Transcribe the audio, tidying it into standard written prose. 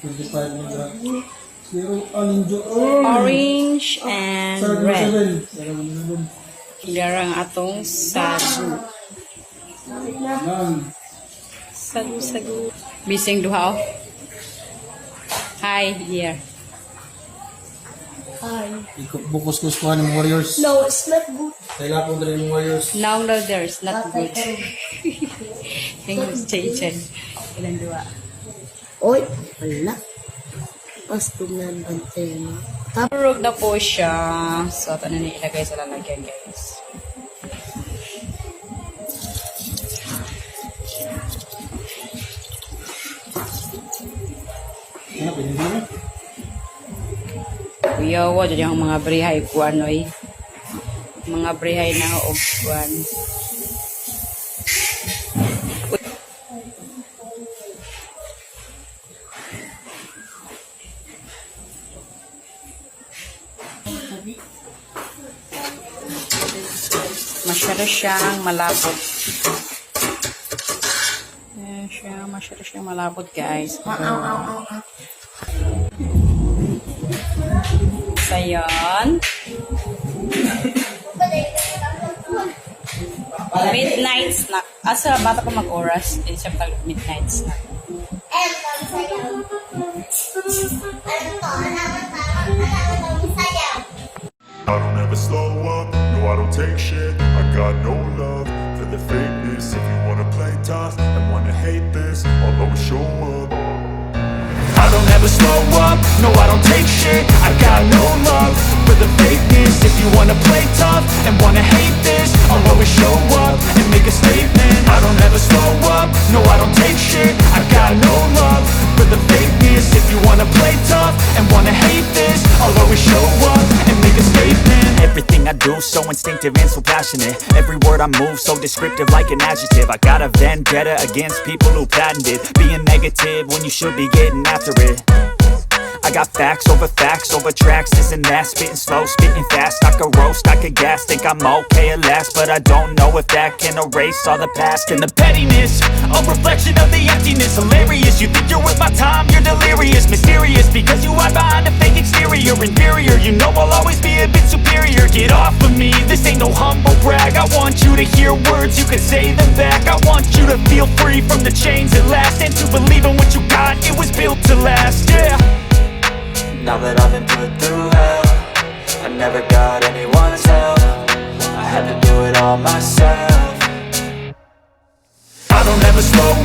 25 na zero Orange and red. Darang atong sagu. Sagu. Bising duha. Hi, dear. Hi. Bukos ko skuha ng Warriors. No, it's not good. Kailan po rin ng Warriors. No, there's not good. Thanks, Chechen. Ilan dua? Oy, wala. Pastunan ang tema. Turog na po siya. So, ito na ilagay sa lalagyan, guys. Ano, pinili mo? Kuya, dyan yung mga brihay ko, ano eh. Mga brihay na upuan. Masyado siyang malabot. Masyado siyang malabot, guys. So, yun. Midnight snack. Asa, bata pa mag-oras. Siya pag midnight snack. I don't ever slow up, no I don't take shit. I got no love for the fakeness. If you wanna play tough and wanna hate this, I'll always show up. I don't ever slow up, no I don't take shit. I got no love for the fakeness. If you wanna play tough and wanna hate this, I'll always show up and make a statement. I don't ever slow up, no I don't take shit. I got no love for the fakeness. If you wanna play tough and wanna hate this, I'll always show up and make a statement. Everything I do so instinctive and so passionate. Every word I move so descriptive like an adjective. I got a vendetta against people who patented being negative when you should be getting after it. I got facts over tracks, this and that. Spitting slow, spitting fast. I could roast, I could gas. Think I'm okay at last, but I don't know if that can erase all the past. And the pettiness, a reflection of the emptiness. Hilarious, you think you're worth my time, you're delirious. Mysterious, because you hide behind a fake exterior. Inferior, you know I'll always be a bit superior. Get off of me, this ain't no humble brag. I want you to hear words, you can say them back. I want you to feel free from the chains at last, and to believe in what you got, it was built to last, yeah. Now that I've been put through hell, I never got anyone's help. I had to do it all myself.